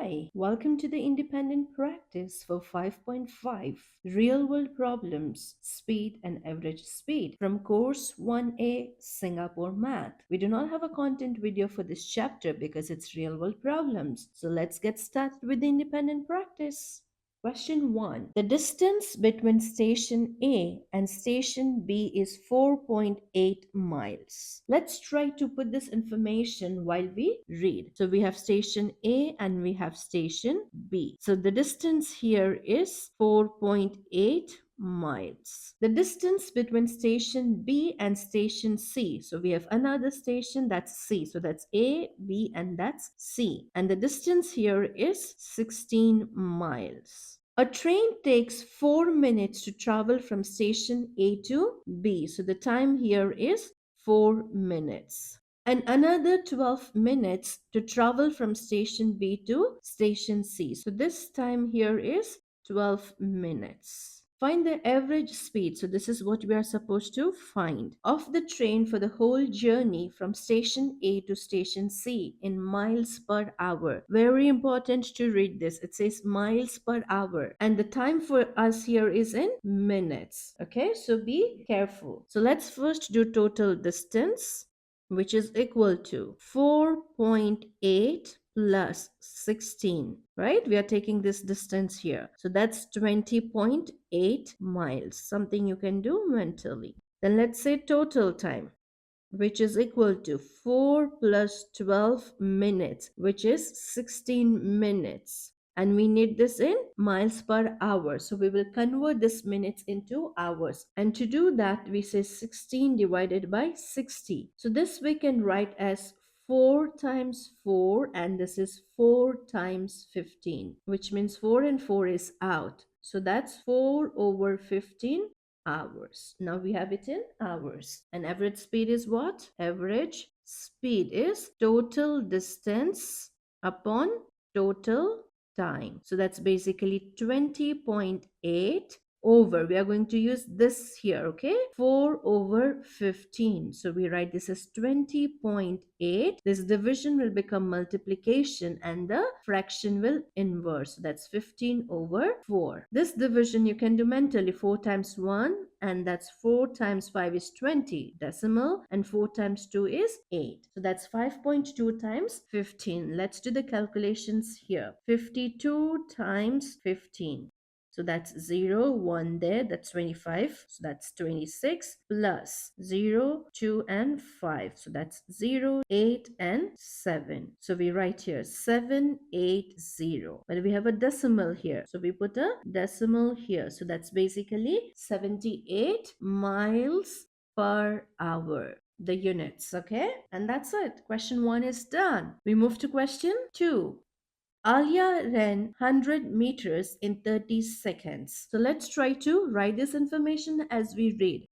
Hi, welcome to the independent practice for 5.5 Real World Problems, Speed and Average Speed from Course 1A Singapore Math. We do not have a content video for this chapter because it's real world problems. So let's get started with the independent practice. Question 1. The distance between station A and station B is 4.8 miles. Let's try to put this information while we read. So we have station A and we have station B. So the distance here is 4.8 miles. The distance between station B and station C. So we have another station that's C. So that's A, B, and that's C. And the distance here is 16 miles. A train takes 4 minutes to travel from station A to B. So the time here is 4 minutes. And another 12 minutes to travel from station B to station C. So this time here is 12 minutes. Find the average speed. So this is what we are supposed to find of the train for the whole journey from station A to station C in miles per hour. Very important to read this. It says miles per hour. And the time for us here is in minutes. Okay, so be careful. So let's first do total distance, which is equal to 4.8 plus 16, right? We are taking this distance here. So that's 20.8 miles, something you can do mentally. Then let's say total time, which is equal to 4 plus 12 minutes, which is 16 minutes. And we need this in miles per hour. So we will convert this minutes into hours. And to do that, we say 16 divided by 60. So this we can write as 4 times 4, and this is 4 times 15, which means 4 and 4 is out. So that's 4 over 15 hours. Now we have it in hours. And average speed is what? Average speed is total distance upon total time. So that's basically 20.8 over. We are going to use this here, okay? 4 over 15. So we write this as 20.8. This division will become multiplication and the fraction will inverse. So that's 15 over 4. This division you can do mentally. 4 times 1, and that's 4 times 5 is 20 decimal, and 4 times 2 is 8. So that's 5.2 times 15. Let's do the calculations here. 52 times 15. So that's 0, 1 there, that's 25. So that's 26 plus 0, 2, and 5. So that's 0, 8, and 7. So we write here 780. But we have a decimal here. So we put a decimal here. So that's basically 78 miles per hour, the units. Okay, and that's it. Question 1 is done. We move to question 2. Alia ran 100 meters in 30 seconds. So let's try to write this information as we read.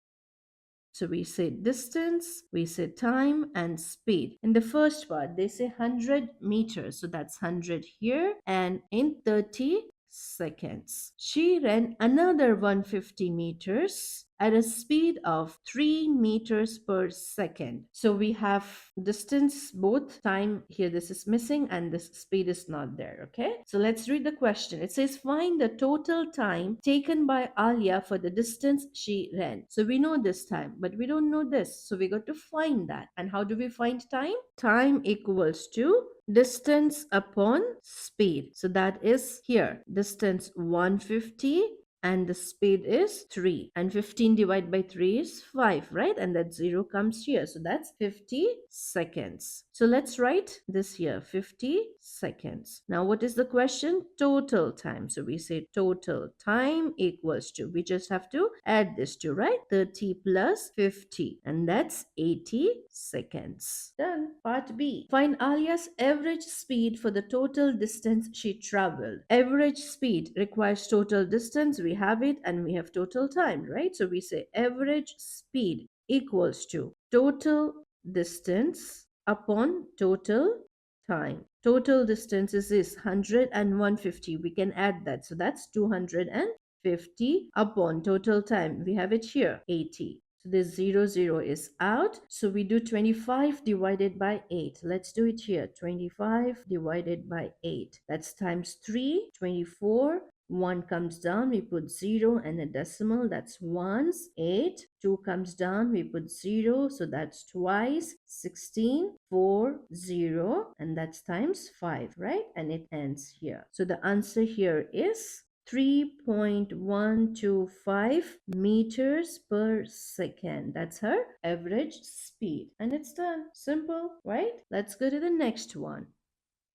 So we say distance, we say time, and speed. In the first part, they say 100 meters. So that's 100 here, and in 30 seconds. She ran another 150 meters at a speed of 3 meters per second. So we have distance, both time here, this is missing, and this speed is not there. Okay, so let's read the question. It says find the total time taken by Alia for the distance she ran. So we know this time, but we don't know this, so we got to find that. And how do we find time? Time equals to distance upon speed. So that is here, distance 150 and the speed is 3, and 15 divided by 3 is 5, right? And that 0 comes here, so that's 50 seconds. So let's write this here, 50 seconds. Now what is the question? Total time. So we say total time equals to, we just have to add this to, right? 30 plus 50, and that's 80 seconds. Done. Part B. Find Alia's average speed for the total distance she traveled. Average speed requires total distance. We have it, and we have total time, right? So we say average speed equals to total distance upon total time. Total distance is this 100 and 150. We can add that. So that's 250 upon total time. We have it here, 80. So So this 0 is out. So we do 25 divided by 8. Let's do it here. 25 divided by 8. That's times 3, 24. 1 comes down, we put 0 and a decimal, that's ones, 8. 2 comes down, we put 0, so that's twice, 16, 4, 0, and that's times 5, right? And it ends here. So the answer here is 3.125 meters per second. That's her average speed. And it's done. Simple, right? Let's go to the next one.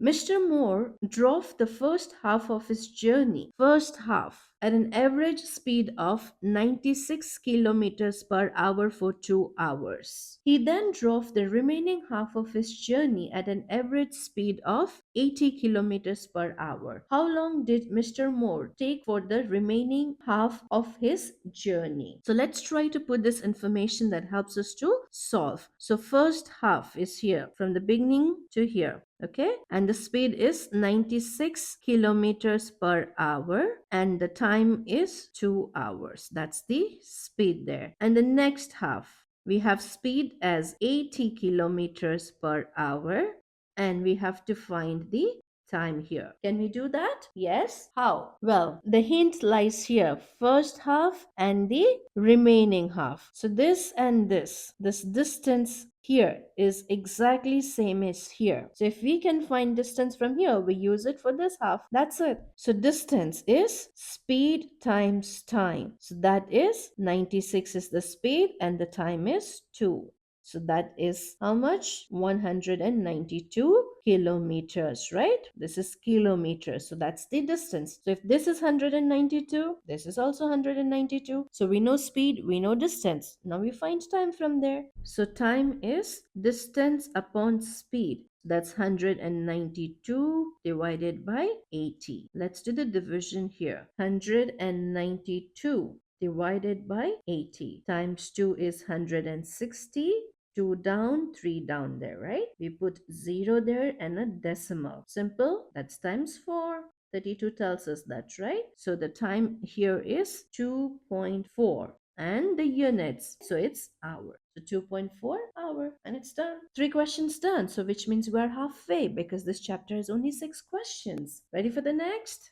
Mr. Moore drove the first half of his journey, at an average speed of 96 kilometers per hour for 2 hours. He then drove the remaining half of his journey at an average speed of 80 kilometers per hour. How long did Mr. Moore take for the remaining half of his journey? So let's try to put this information that helps us to solve. So first half is here from the beginning to here. Okay, and the speed is 96 kilometers per hour and the time is 2 hours. That's the speed there. And the next half, we have speed as 80 kilometers per hour and we have to find the time here. Can we do that? Yes. How? Well, the hint lies here. First half and the remaining half. So this and this distance here is exactly same as here. So if we can find distance from here, we use it for this half. That's it. So distance is speed times time. So that is 96 is the speed and the time is 2. So that is how much? 192 kilometers, right? This is kilometers. So that's the distance. So if this is 192, this is also 192. So we know speed, we know distance. Now we find time from there. So time is distance upon speed. That's 192 divided by 80. Let's do the division here. 192 divided by 80 times 2 is 160. 2 down, 3 down there, right? We put 0 there and a decimal. Simple. That's times 4. 32 tells us that, right? So the time here is 2.4 and the units, so it's hour. So 2.4 hour and it's done. 3 questions done. So which means we're halfway because this chapter has only 6 questions. Ready for the next?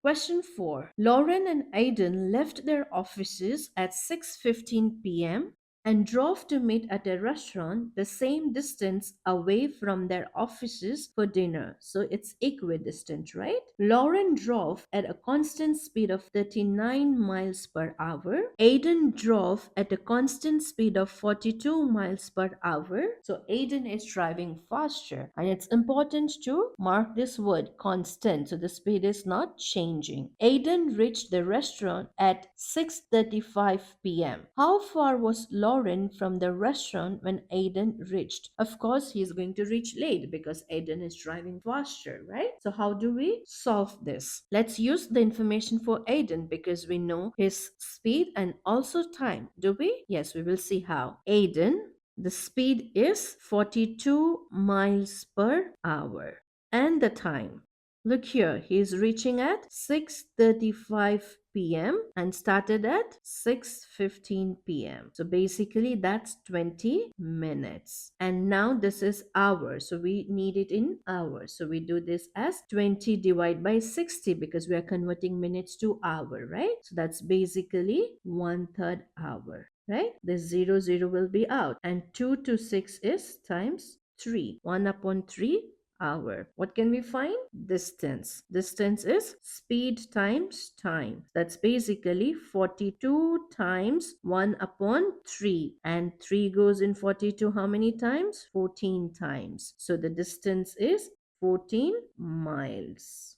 Question 4. Lauren and Aidan left their offices at 6:15 p.m. and drove to meet at a restaurant the same distance away from their offices for dinner. So it's equidistant, right? Lauren drove at a constant speed of 39 miles per hour. Aidan drove at a constant speed of 42 miles per hour. So Aidan is driving faster and it's important to mark this word constant. So the speed is not changing. Aidan reached the restaurant at 6:35 p.m. How far was Lauren from the restaurant when Aidan reached? Of course, he is going to reach late because Aidan is driving faster, right? So how do we solve this? Let's use the information for Aidan because we know his speed and also time. Do we? Yes, we will see how. Aidan, the speed is 42 miles per hour. And the time. Look here, he is reaching at 6:35 p.m. and started at 6:15 p.m. So basically that's 20 minutes. And now this is hours. So we need it in hours. So we do this as 20 divided by 60 because we are converting minutes to hour, right? So that's basically 1/3 hour, right? The 0 will be out. And 2 to 6 is times 3. 1 upon 3 hour. What can we find? Distance. Distance is speed times time. That's basically 42 times 1 upon 3. And 3 goes in 42 how many times? 14 times. So the distance is 14 miles.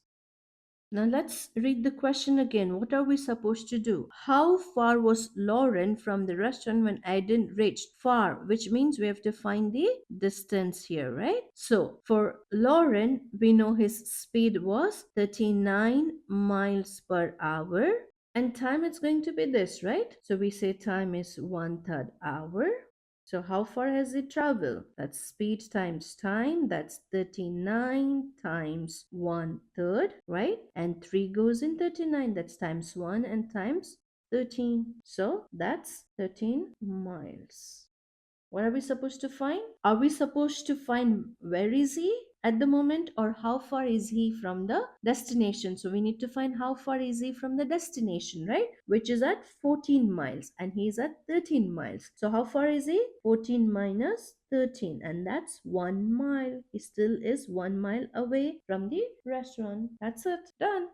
Now let's read the question again. What are we supposed to do? How far was Lauren from the restaurant when Aidan reached? Far, which means we have to find the distance here, right? So for Lauren, we know his speed was 39 miles per hour. And time it's going to be this, right? So we say time is 1/3 hour. So how far has it traveled? That's speed times time. That's 39 times 1/3, right? And 3 goes in 39. That's times 1 and times 13. So that's 13 miles. What are we supposed to find? Are we supposed to find where is he at the moment, or how far is he from the destination? So we need to find how far is he from the destination, right? Which is at 14 miles and he is at 13 miles. So how far is he? 14 minus 13, and that's 1 mile. He still is 1 mile away from the restaurant. That's it. Done.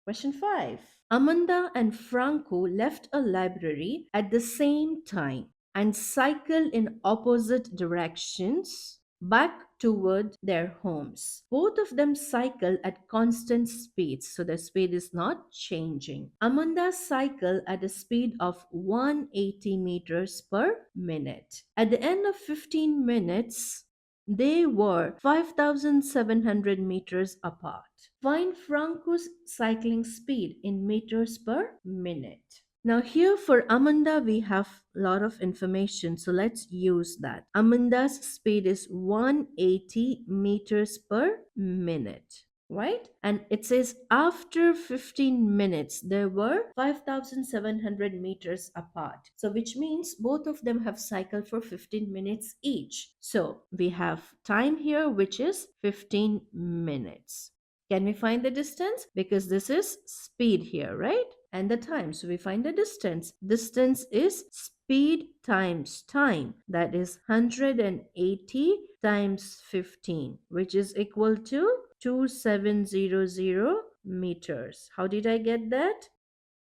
Question 5. Amanda and Franco left a library at the same time and cycled in opposite directions back toward their homes. Both of them cycle at constant speeds, so the speed is not changing. Amanda cycled at a speed of 180 meters per minute. At the end of 15 minutes, they were 5,700 meters apart. Find Franco's cycling speed in meters per minute. Now here for Amanda we have a lot of information, so let's use that. Amanda's speed is 180 meters per minute, right? And it says after 15 minutes there were 5,700 meters apart. So which means both of them have cycled for 15 minutes each. So we have time here which is 15 minutes. Can we find the distance? Because this is speed here, right? And the time. So we find the distance. Distance is speed times time. That is 180 times 15, which is equal to 2700 meters. How did I get that?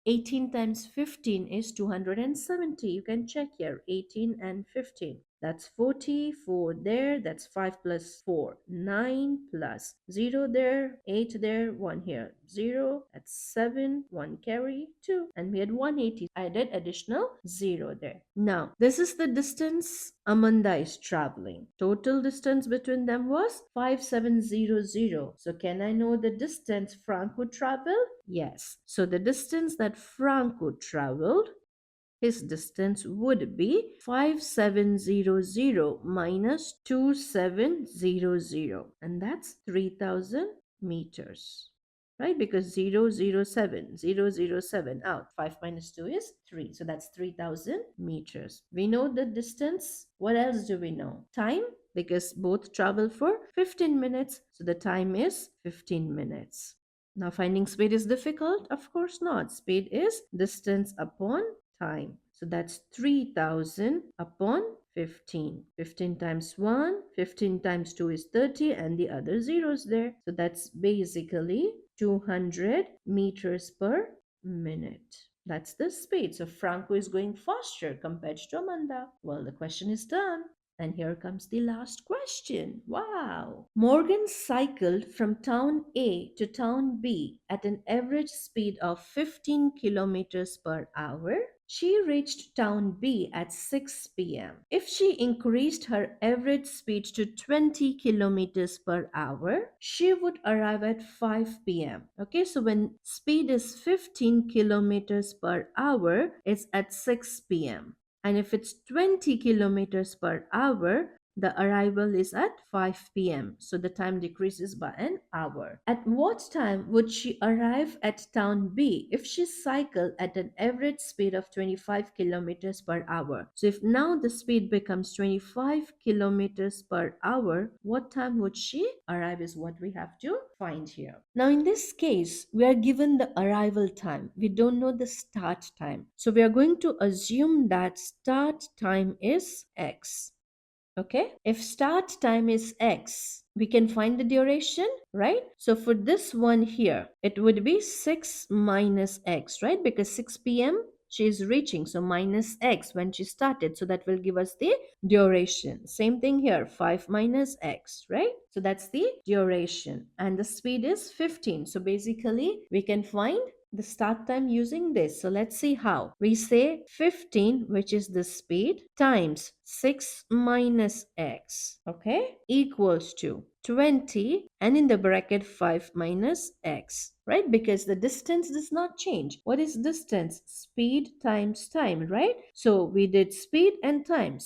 18 times 15 is 270. You can check here, 18 and 15. That's 44 there. That's 5 plus 4. 9 plus 0 there. 8 there. 1 here. 0. That's 7. 1 carry. 2. And we had 180. I did additional 0 there. Now, this is the distance Amanda is traveling. Total distance between them was 5700. So can I know the distance Franco traveled? Yes. So the distance that Franco traveled, his distance would be 5700 minus 2700, and that's 3000 meters, right? Because 007 out, 5 minus 2 is 3, so that's 3000 meters. We know the distance. What else do we know? Time, because both travel for 15 minutes, so the time is 15 minutes. Now, finding speed is difficult? Of course not. Speed is distance upon time. So that's 3000 upon 15. 15 times 1, 15 times 2 is 30, and the other zeros there. So that's basically 200 meters per minute. That's the speed. So Franco is going faster compared to Amanda. Well, the question is done. And here comes the last question. Wow. Morgan cycled from town A to town B at an average speed of 15 kilometers per hour. She reached town B at 6 p.m. If she increased her average speed to 20 kilometers per hour, she would arrive at 5 p.m. Okay, so when speed is 15 kilometers per hour, it's at 6 p.m. And if it's 20 kilometers per hour, the arrival is at 5 p.m. So the time decreases by an hour. At what time would she arrive at town B if she cycled at an average speed of 25 kilometers per hour? So if now the speed becomes 25 kilometers per hour, what time would she arrive is what we have to find here. Now in this case, we are given the arrival time. We don't know the start time. So we are going to assume that start time is X. Okay, if start time is X, we can find the duration, right? So for this one here, it would be 6 minus X, right? Because 6 p.m. she is reaching, so minus X when she started. So that will give us the duration. Same thing here, 5 minus X, right? So that's the duration. And the speed is 15. So basically, we can find the start time using this. So let's see how. We say 15, which is the speed, times 6 minus x, okay, equals to 20, and in the bracket 5 minus x, right? Because the distance does not change. What is distance? Speed times time, right? So we did speed and time,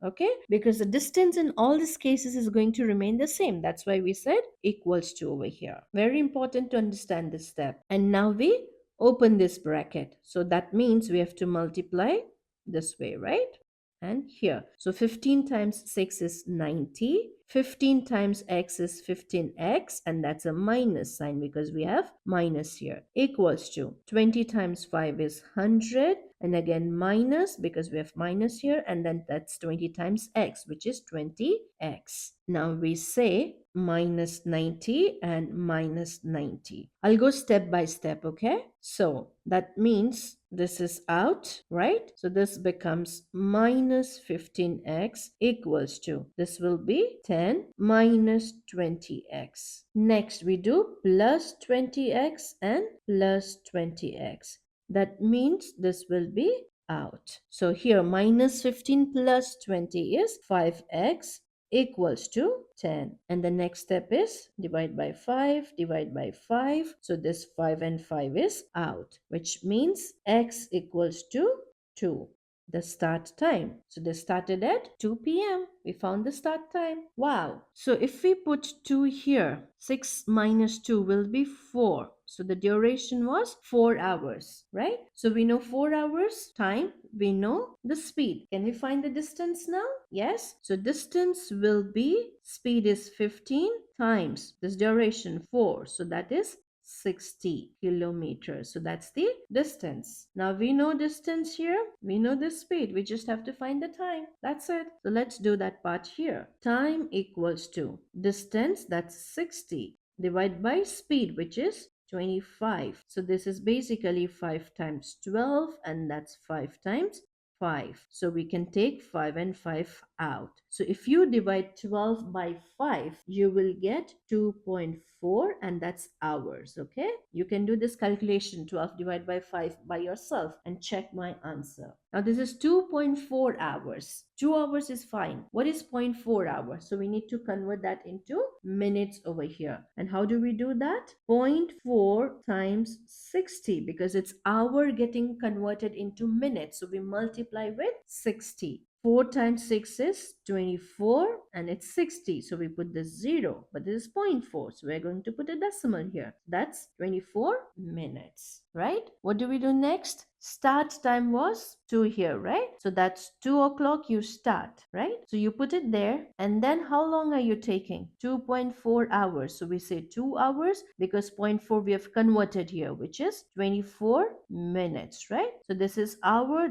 okay? Because the distance in all these cases is going to remain the same. That's why we said equals to over here. Very important to understand this step. And now we open this bracket. So that means we have to multiply this way, right? And here. So 15 times 6 is 90. 15 times x is 15x, and that's a minus sign because we have minus here, equals to 20 times 5 is 100, and again minus because we have minus here, and then that's 20 times x, which is 20x. Now we say minus 90 and minus 90. I'll go step by step, okay? So that means this is out, right? So this becomes minus 15x equals to, this will be 10 minus 20x. Next we do plus 20x and plus 20x. That means this will be out. So here minus 15 plus 20 is 5x equals to 10. And the next step is divide by 5, divide by 5. So this 5 and 5 is out, which means x equals to 2. The start time. So they started at 2 p.m. We found the start time. Wow. So if we put 2 here, 6 minus 2 will be 4. So the duration was 4 hours, right? So we know 4 hours time, we know the speed. Can we find the distance now? Yes. So distance will be, speed is 15 times this duration 4. So that is 60 kilometers. So that's the distance. Now we know distance here. We know the speed. We just have to find the time. That's it. So let's do that part here. Time equals to distance, that's 60, divided by speed, which is 25. So this is basically 5 times 12, and that's 5 times 5. So we can take 5 and 5 out. So if you divide 12 by 5, you will get 2.4, and that's hours. Okay, you can do this calculation 12 divided by 5 by yourself and check my answer. Now this is 2.4 hours. 2 hours is fine. What is 0.4 hours? So we need to convert that into minutes over here. And how do we do that? 0.4 times 60, because it's hour getting converted into minutes. So we multiply with 60. 4 times 6 is 24, and it's 60. So we put the 0, but this is 0.4. So we're going to put a decimal here. That's 24 minutes, right? What do we do next? Start time was 2 here, right? So that's 2 o'clock you start, right? So you put it there, and then how long are you taking? 2.4 hours. So we say 2 hours because 0.4 we have converted here, which is 24 minutes, right? So this is hour,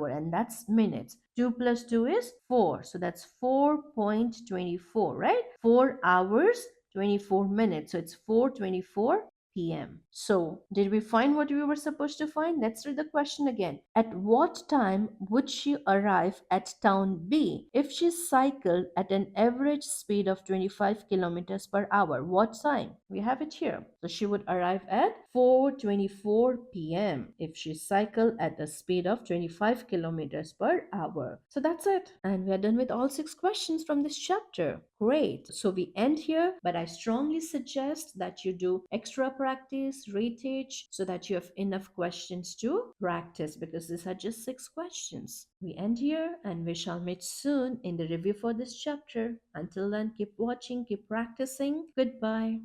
and that's minutes. 2 plus 2 is 4. So that's 4.24, right? 4 hours, 24 minutes. So it's 4:24 p.m. So, did we find what we were supposed to find? Let's read the question again. At what time would she arrive at town B if she cycled at an average speed of 25 kilometers per hour? What time? We have it here. So, she would arrive at 4:24 p.m. if she cycled at a speed of 25 kilometers per hour. So, that's it. And we are done with all 6 questions from this chapter. Great. So we end here, but I strongly suggest that you do extra practice, reteach, so that you have enough questions to practice, because these are just 6 questions. We end here, and we shall meet soon in the review for this chapter. Until then, keep watching, keep practicing. Goodbye.